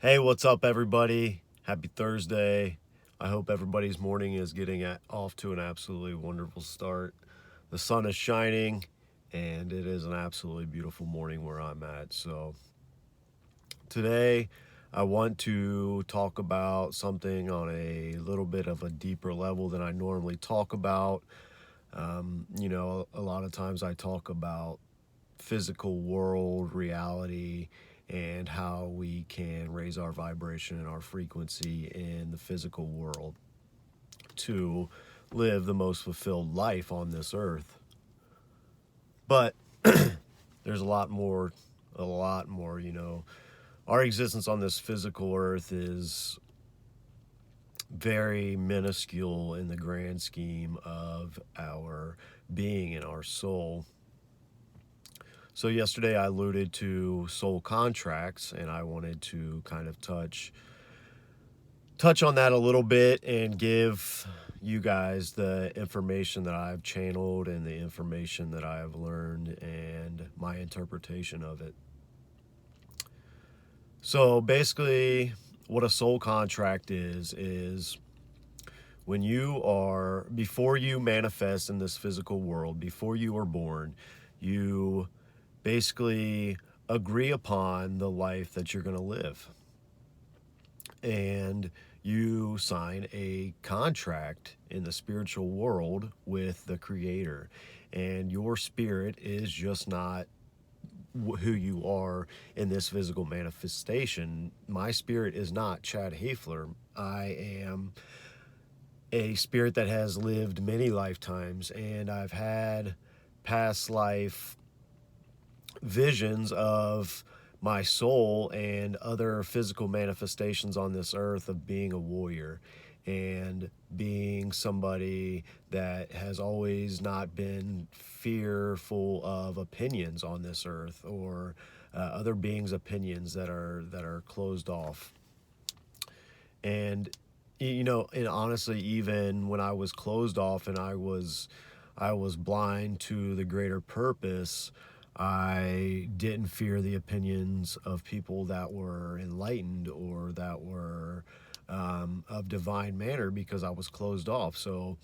Hey, what's up, everybody? Happy Thursday. I hope everybody's morning is getting off to an absolutely wonderful start. The sun is shining, and it is an absolutely beautiful morning where I'm at. So, today I want to talk about something on a little bit of a deeper level than I normally talk about. A lot of times I talk about physical world reality and how we can raise our vibration and our frequency in the physical world to live the most fulfilled life on this earth. But there's a lot more. Our existence on this physical earth is very minuscule in the grand scheme of our being and our soul. So yesterday I alluded to soul contracts, and I wanted to kind of touch on that a little bit and give you guys the information that I've channeled and the information that I have learned and my interpretation of it. So basically, what a soul contract is when before you manifest in this physical world, before you are born, you basically agree upon the life that you're going to live. And you sign a contract in the spiritual world with the Creator. And your spirit is just not who you are in this physical manifestation. My spirit is not Chad Hafler. I am a spirit that has lived many lifetimes, and I've had past life visions of my soul and other physical manifestations on this earth of being a warrior and being somebody that has always not been fearful of opinions on this earth or other beings' opinions that are closed off. And and honestly, even when I was closed off and I was blind to the greater purpose, I didn't fear the opinions of people that were enlightened or that were of divine manner because I was closed off. So,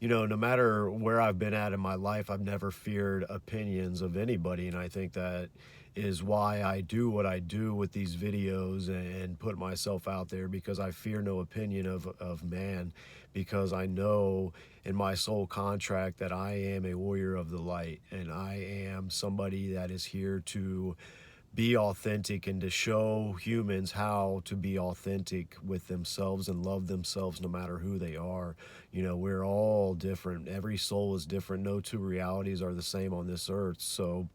no matter where I've been at in my life, I've never feared opinions of anybody. And I think that is why I do what I do with these videos and put myself out there, because I fear no opinion of man, because I know in my soul contract that I am a warrior of the light and I am somebody that is here to be authentic and to show humans how to be authentic with themselves and love themselves no matter who they are. We're all different. Every soul is different. No two realities are the same on this earth. So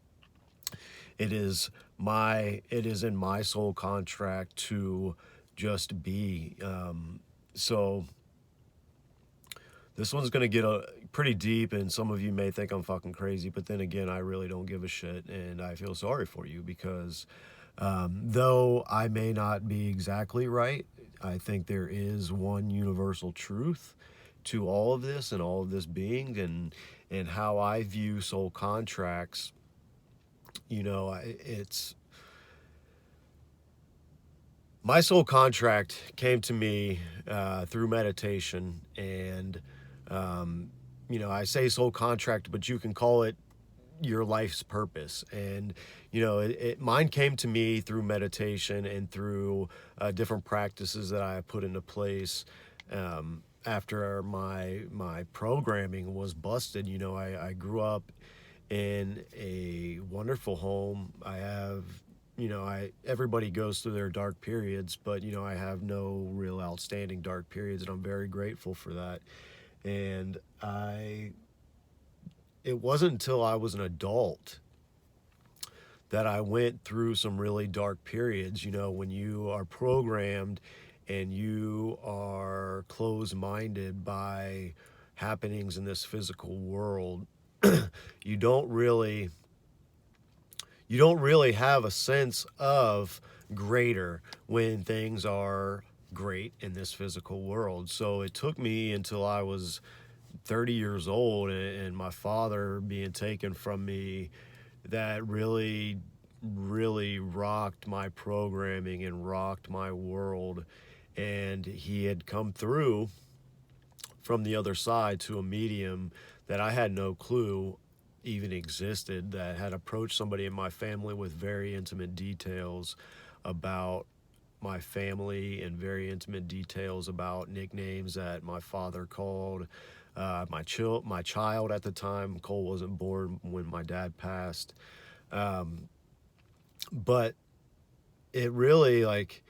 it is in my soul contract to just be. So this one's gonna get pretty deep, and some of you may think I'm fucking crazy, but then again, I really don't give a shit, and I feel sorry for you because though I may not be exactly right, I think there is one universal truth to all of this and all of this being, and how I view soul contracts. It's my soul contract came to me through meditation, and I say soul contract, but you can call it your life's purpose. And mine came to me through meditation and through different practices that I put into place after my programming was busted. I grew up in a wonderful home. I have, I everybody goes through their dark periods, but I have no real outstanding dark periods, and I'm very grateful for that. And it wasn't until I was an adult that I went through some really dark periods. When you are programmed and you are closed minded by happenings in this physical world, you don't really you don't really have a sense of greater when things are great in this physical world. So it took me until I was 30 years old and my father being taken from me that really really rocked my programming and rocked my world. And he had come through from the other side to a medium that I had no clue even existed, that had approached somebody in my family with very intimate details about my family and very intimate details about nicknames that my father called my child at the time. Cole wasn't born when my dad passed. But it really, like,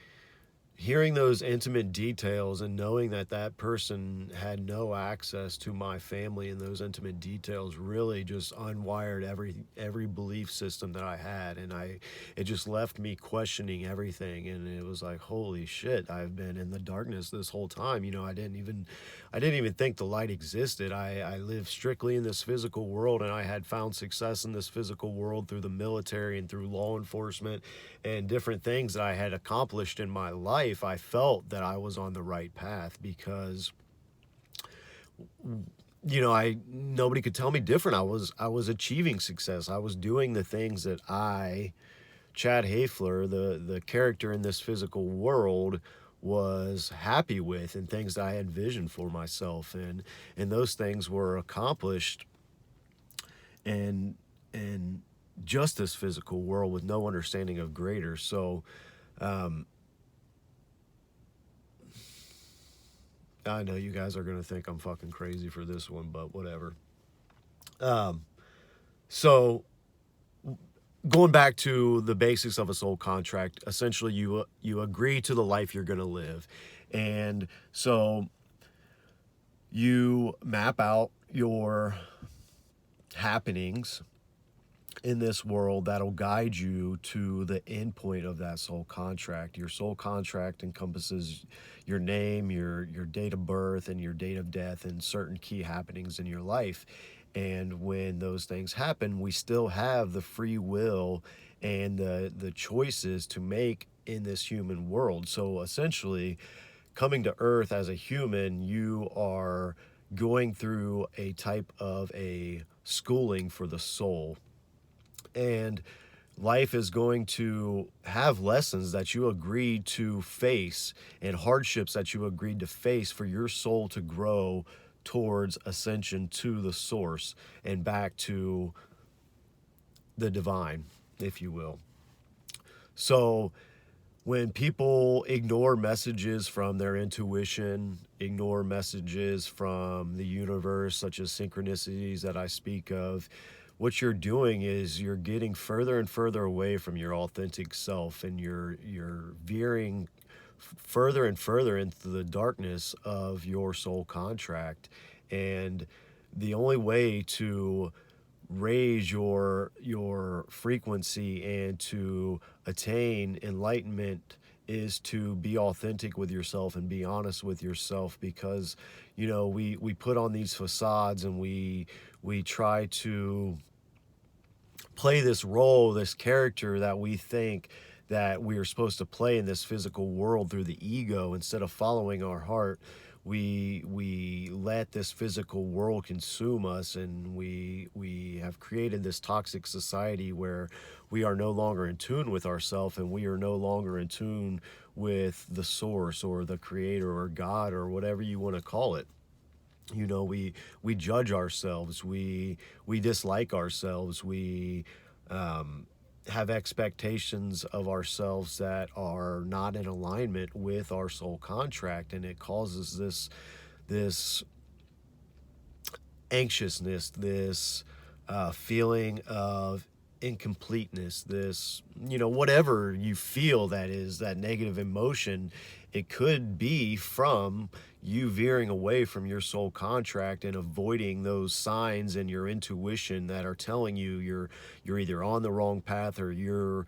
hearing those intimate details and knowing that that person had no access to my family and those intimate details really just unwired every belief system that I had. And it just left me questioning everything. And it was like, holy shit, I've been in the darkness this whole time. I didn't even think the light existed. I lived strictly in this physical world, and I had found success in this physical world through the military and through law enforcement and different things that I had accomplished in my life. I felt that I was on the right path because I nobody could tell me different. I was achieving success. I was doing the things that Chad Hafler, the character in this physical world, was happy with, and things that I had visioned for myself, and those things were accomplished in just this physical world with no understanding of greater. So I know you guys are gonna think I'm fucking crazy for this one, but whatever. So going back to the basics of a soul contract, essentially you agree to the life you're going to live. And so you map out your happenings in this world that'll guide you to the end point of that soul contract. Your soul contract encompasses your name, your date of birth, and your date of death, and certain key happenings in your life. And when those things happen, we still have the free will and the choices to make in this human world. So essentially, coming to Earth as a human, you are going through a type of a schooling for the soul. And life is going to have lessons that you agreed to face and hardships that you agreed to face for your soul to grow towards ascension to the source and back to the divine, if you will. So when people ignore messages from their intuition, ignore messages from the universe, such as synchronicities that I speak of, what you're doing is you're getting further and further away from your authentic self, and you're veering further and further into the darkness of your soul contract. And the only way to raise your frequency and to attain enlightenment is to be authentic with yourself and be honest with yourself, because we put on these facades, and we try to play this role, this character that we think that we are supposed to play in this physical world through the ego. Instead of following our heart, we let this physical world consume us, and we have created this toxic society where we are no longer in tune with ourselves, and we are no longer in tune with the source or the creator or God or whatever you want to call it. We judge ourselves, we dislike ourselves, we have expectations of ourselves that are not in alignment with our soul contract, and it causes this anxiousness, this feeling of incompleteness, this, whatever you feel that is that negative emotion. It could be from you veering away from your soul contract and avoiding those signs in your intuition that are telling you you're either on the wrong path or you're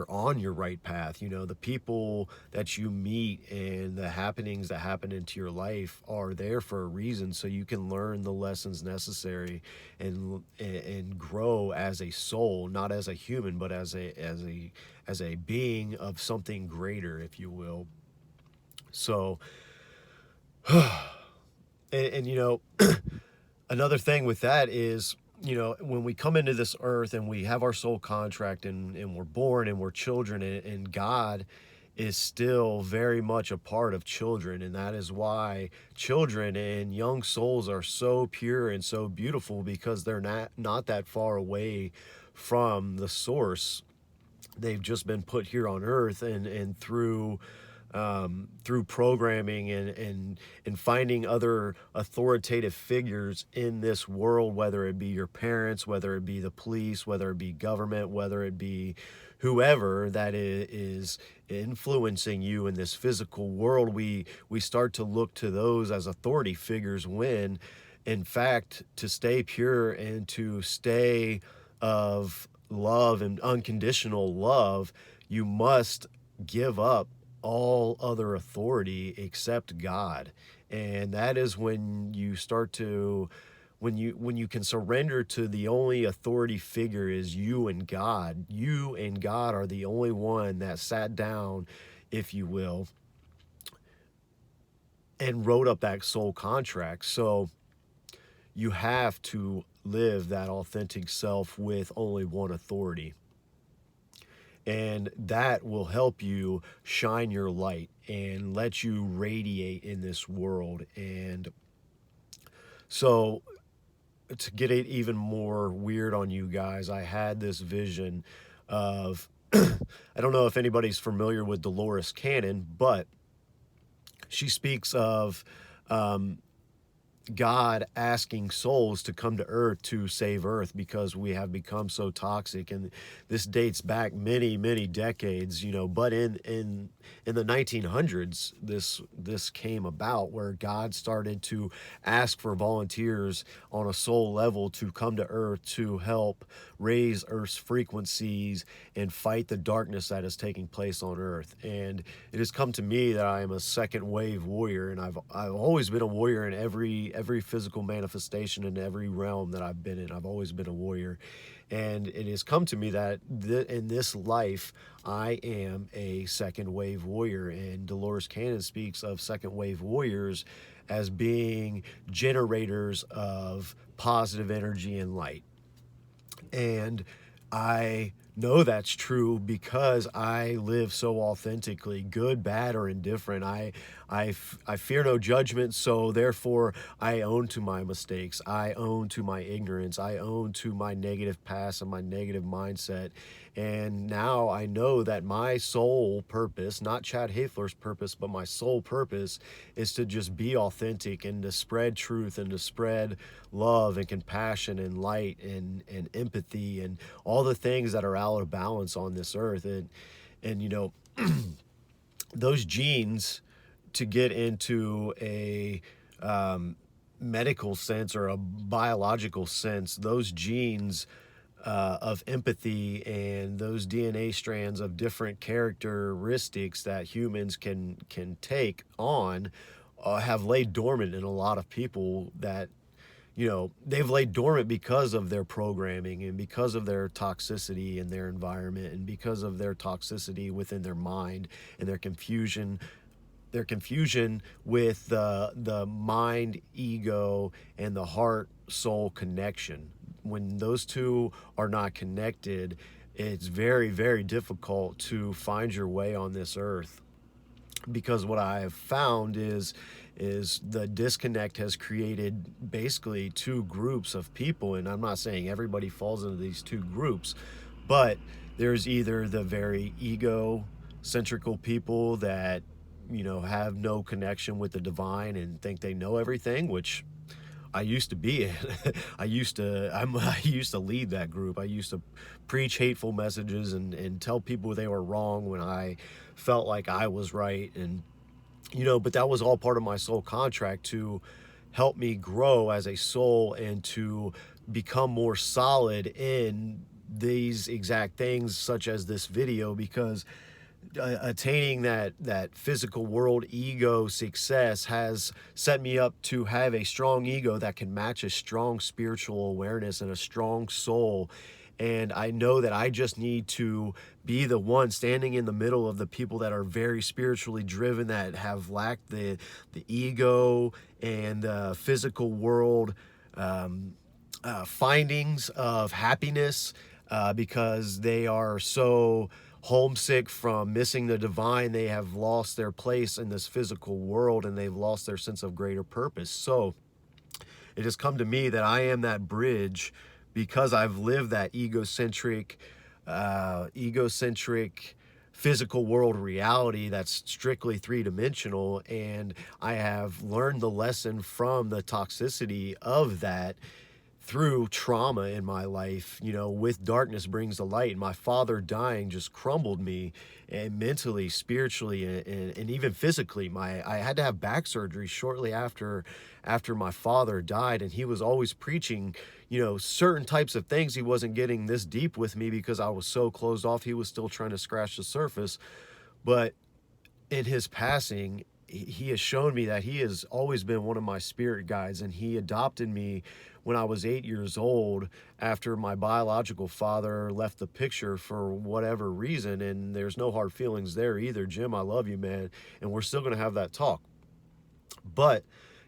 on your right path. The people that you meet and the happenings that happen into your life are there for a reason, so you can learn the lessons necessary and grow as a soul, not as a human, but as a being of something greater, if you will. So and another thing with that is when we come into this earth and we have our soul contract, and we're born and we're children, and God is still very much a part of children. And that is why children and young souls are so pure and so beautiful, because they're not that far away from the source. They've just been put here on earth, and through programming, and finding other authoritative figures in this world, whether it be your parents, whether it be the police, whether it be government, whether it be whoever that is influencing you in this physical world. We start to look to those as authority figures, when in fact, to stay pure and to stay of love and unconditional love, you must give up all other authority except God. And that is when you start to, when you can surrender to the only authority figure is you and God. You and God are the only one that sat down, if you will, and wrote up that soul contract. So you have to live that authentic self with only one authority. And that will help you shine your light and let you radiate in this world. And so, to get it even more weird on you guys, I had this vision of I don't know if anybody's familiar with Dolores Cannon, but she speaks of um, God asking souls to come to earth to save earth, because we have become so toxic. And this dates back many, many decades, but in the 1900s, this came about, where God started to ask for volunteers on a soul level to come to earth to help raise earth's frequencies and fight the darkness that is taking place on earth. And it has come to me that I am a second wave warrior, and I've always been a warrior in every physical manifestation, in every realm that I've been in. I've always been a warrior. And it has come to me that in this life, I am a second wave warrior. And Dolores Cannon speaks of second wave warriors as being generators of positive energy and light. And I know that's true because I live so authentically, good, bad, or indifferent. I fear no judgment, so therefore I own to my mistakes. I own to my ignorance. I own to my negative past and my negative mindset. And now I know that my sole purpose, not Chad Hafler's purpose, but my sole purpose, is to just be authentic and to spread truth and to spread love and compassion and light and empathy and all the things that are out of balance on this earth. And those genes, to get into a medical sense or a biological sense, those genes of empathy and those DNA strands of different characteristics that humans can take on have laid dormant in a lot of people. That they've laid dormant because of their programming and because of their toxicity in their environment and because of their toxicity within their mind and their confusion with the mind, ego, and the heart soul connection. When those two are not connected, it's very, very difficult to find your way on this earth. Because what I have found is the disconnect has created basically two groups of people. And I'm not saying everybody falls into these two groups, but there's either the very ego-centrical people that have no connection with the divine and think they know everything, which I used to be in. I used to lead that group. I used to preach hateful messages and tell people they were wrong when I felt like I was right. And but that was all part of my soul contract to help me grow as a soul and to become more solid in these exact things, such as this video, because attaining that physical world ego success has set me up to have a strong ego that can match a strong spiritual awareness and a strong soul. And I know that I just need to be the one standing in the middle of the people that are very spiritually driven, that have lacked the ego and the physical world findings of happiness because they are so homesick from missing the divine. They have lost their place in this physical world and they've lost their sense of greater purpose. So it has come to me that I am that bridge because I've lived that egocentric physical world reality that's strictly three-dimensional, and I have learned the lesson from the toxicity of that through trauma in my life. With darkness brings the light. My father dying just crumbled me, and mentally, spiritually, and even physically. I had to have back surgery shortly after my father died, and he was always preaching certain types of things. He wasn't getting this deep with me because I was so closed off. He was still trying to scratch the surface. But in his passing, he has shown me that he has always been one of my spirit guides, and he adopted me when I was 8 years old after my biological father left the picture for whatever reason. And there's no hard feelings there either. Jim, I love you, man. And we're still going to have that talk. But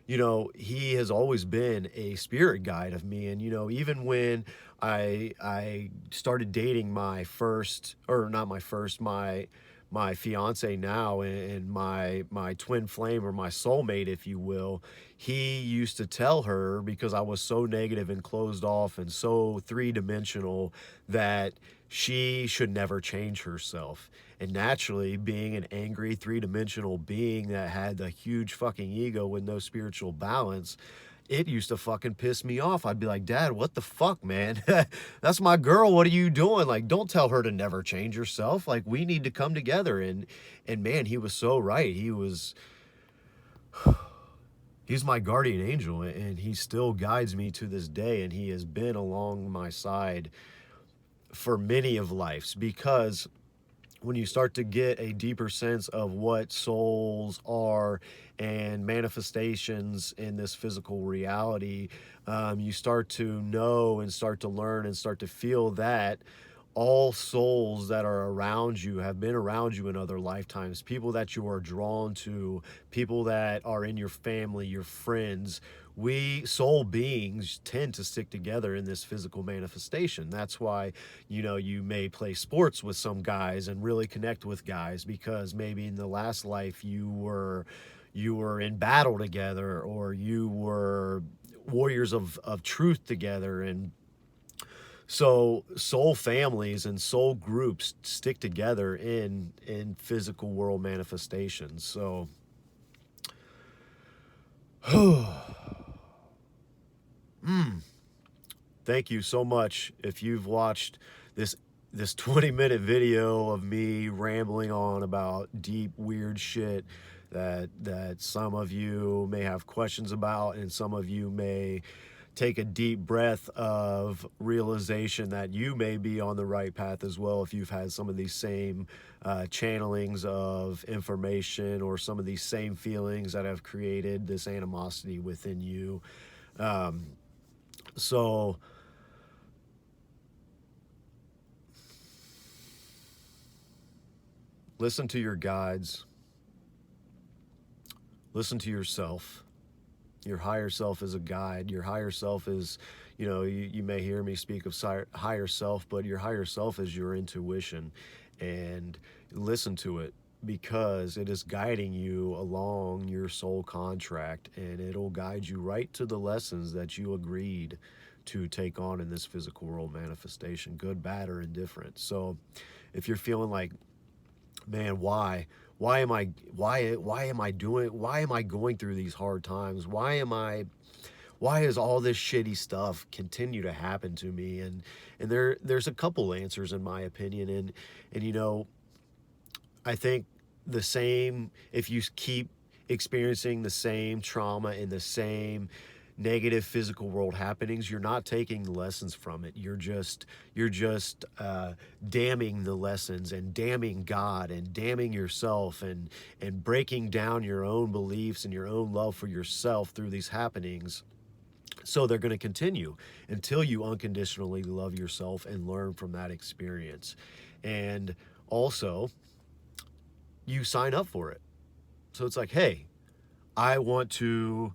he has always been a spirit guide of me. And even when I started dating my first, or not my first, my fiance now, and my twin flame, or my soulmate, if you will, he used to tell her, because I was so negative and closed off and so three-dimensional, that she should never change herself. And naturally, being an angry three-dimensional being that had a huge fucking ego with no spiritual balance, it used to fucking piss me off. I'd be like, Dad, what the fuck, man? That's my girl. What are you doing? Like, don't tell her to never change herself. Like, we need to come together. And man, he was so right. He's my guardian angel, and he still guides me to this day. And he has been along my side for many of life's, because when you start to get a deeper sense of what souls are and manifestations in this physical reality, you start to know and start to learn and start to feel that all souls that are around you have been around you in other lifetimes, people that you are drawn to, people that are in your family, your friends. We soul beings tend to stick together in this physical manifestation. That's why, you may play sports with some guys and really connect with guys, because maybe in the last life you were in battle together, or you were warriors of truth together. And so soul families and soul groups stick together in physical world manifestations. So thank you so much if you've watched this 20-minute video of me rambling on about deep, weird shit that some of you may have questions about, and some of you may take a deep breath of realization that you may be on the right path as well, if you've had some of these same channelings of information, or some of these same feelings that have created this animosity within you. So listen to your guides. Listen to yourself. Your higher self is a guide. Your higher self is, you may hear me speak of higher self, but your higher self is your intuition. And listen to it, because it is guiding you along your soul contract, and it'll guide you right to the lessons that you agreed to take on in this physical world manifestation, good, bad, or indifferent. So if you're feeling like, man, why am I going through these hard times? Why is all this shitty stuff continue to happen to me? And there's a couple answers, in my opinion. And I think the same, if you keep experiencing the same trauma and the same negative physical world happenings, you're not taking the lessons from it. You're just damning the lessons, and damning God, and damning yourself, and breaking down your own beliefs and your own love for yourself through these happenings. So they're going to continue until you unconditionally love yourself and learn from that experience. And also, you sign up for it. So it's like, hey, I want to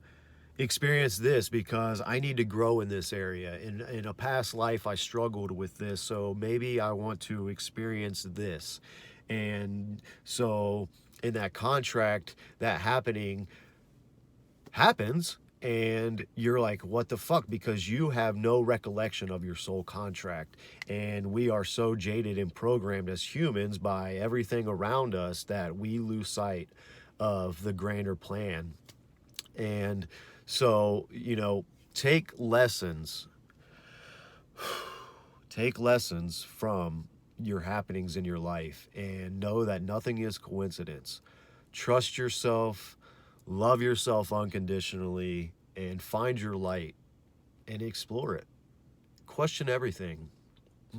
experience this because I need to grow in this area. In a past life, I struggled with this, so maybe I want to experience this. And so in that contract, that happening happens, and you're like, what the fuck? Because you have no recollection of your soul contract. And we are so jaded and programmed as humans by everything around us that we lose sight of the grander plan. And so, take lessons, take lessons from your happenings in your life and know that nothing is coincidence. Trust yourself, love yourself unconditionally, and find your light and explore it. Question everything.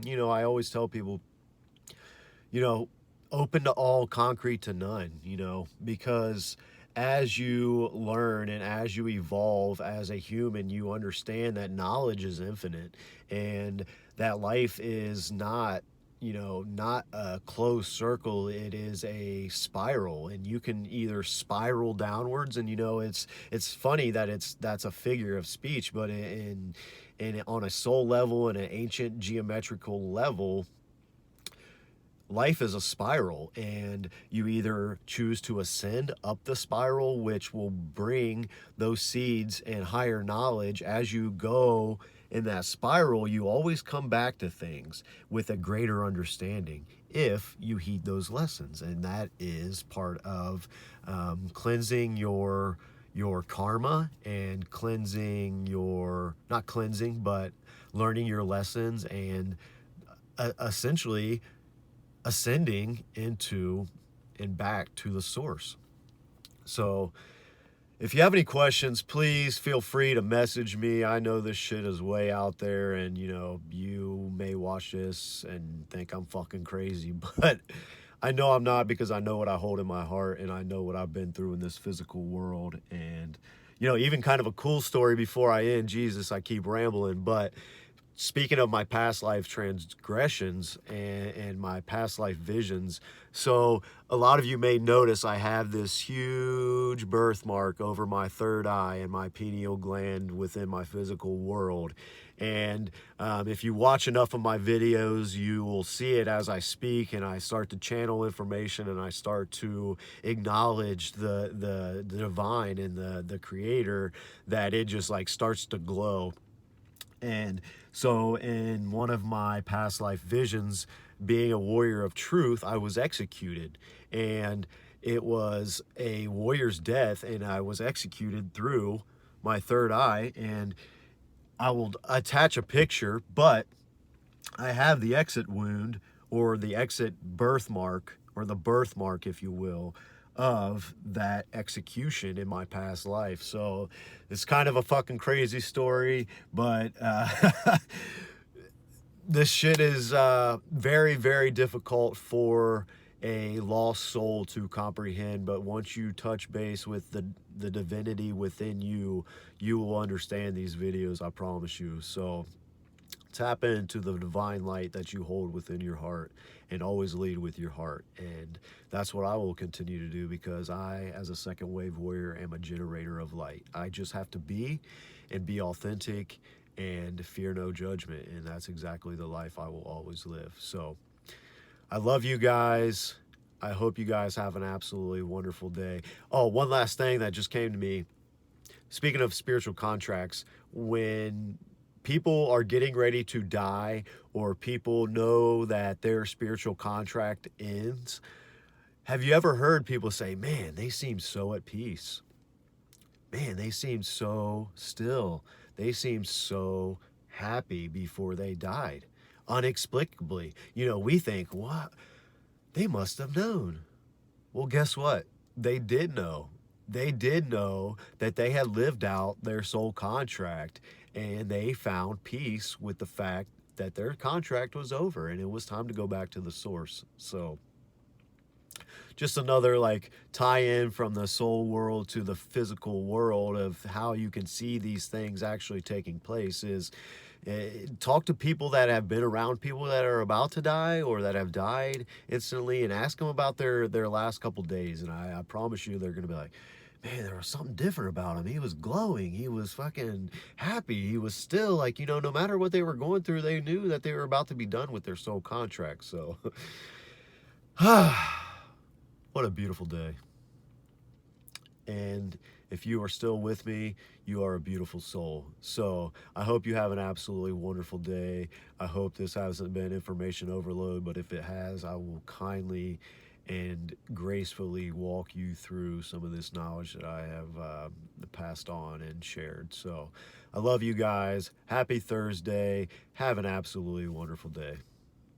I always tell people, you know, open to all, concrete to none, because as you learn and as you evolve as a human, you understand that knowledge is infinite and that life is not a closed circle. It is a spiral, and you can either spiral downwards, and it's funny that that's a figure of speech, but in on a soul level and an ancient geometrical level, life is a spiral, and you either choose to ascend up the spiral, which will bring those seeds and higher knowledge as you go in that spiral. You always come back to things with a greater understanding if you heed those lessons, and that is part of cleansing your karma and cleansing your not cleansing but learning your lessons and essentially ascending into and back to the source. So if you have any questions, please feel free to message me. I know this shit is way out there, and you may watch this and think I'm fucking crazy, but I know I'm not, because I know what I hold in my heart and I know what I've been through in this physical world. And even kind of a cool story before I end. Jesus, I keep rambling, but speaking of my past life transgressions and my past life visions, so a lot of you may notice I have this huge birthmark over my third eye and my pineal gland within my physical world. And if you watch enough of my videos, you will see it as I speak and I start to channel information and I start to acknowledge the divine and the creator, that it just like starts to glow. And so in one of my past life visions, being a warrior of truth, I was executed. And it was a warrior's death, and I was executed through my third eye. And I will attach a picture, but I have the exit wound, or the exit birthmark, or the birthmark, if you will, of that execution in my past life. So it's kind of a fucking crazy story, but this shit is very, very difficult for a lost soul to comprehend. But once you touch base with the divinity within you, you will understand these videos, I promise you. So tap into the divine light that you hold within your heart and always lead with your heart. And that's what I will continue to do, because I, as a second wave warrior, am a generator of light. I just have to be authentic and fear no judgment. And that's exactly the life I will always live. So I love you guys. I hope you guys have an absolutely wonderful day. Oh, one last thing that just came to me. Speaking of spiritual contracts, when people are getting ready to die, or people know that their spiritual contract ends, have you ever heard people say, man, they seem so at peace? Man, they seem so still. They seem so happy before they died. Inexplicably. We think, what? They must have known. Well, guess what? They did know. They did know that they had lived out their soul contract, and they found peace with the fact that their contract was over and it was time to go back to the source. So just another tie in from the soul world to the physical world of how you can see these things actually taking place is talk to people that have been around people that are about to die or that have died instantly, and ask them about their last couple days. And I promise you, they're going to be like, man, there was something different about him. He was glowing. He was fucking happy. He was still like, you know, no matter what they were going through, they knew that they were about to be done with their soul contract. So, what a beautiful day. And if you are still with me, you are a beautiful soul. So I hope you have an absolutely wonderful day. I hope this hasn't been information overload, but if it has, I will kindly and gracefully walk you through some of this knowledge that I have passed on and shared. So I love you guys. Happy Thursday. Have an absolutely wonderful day.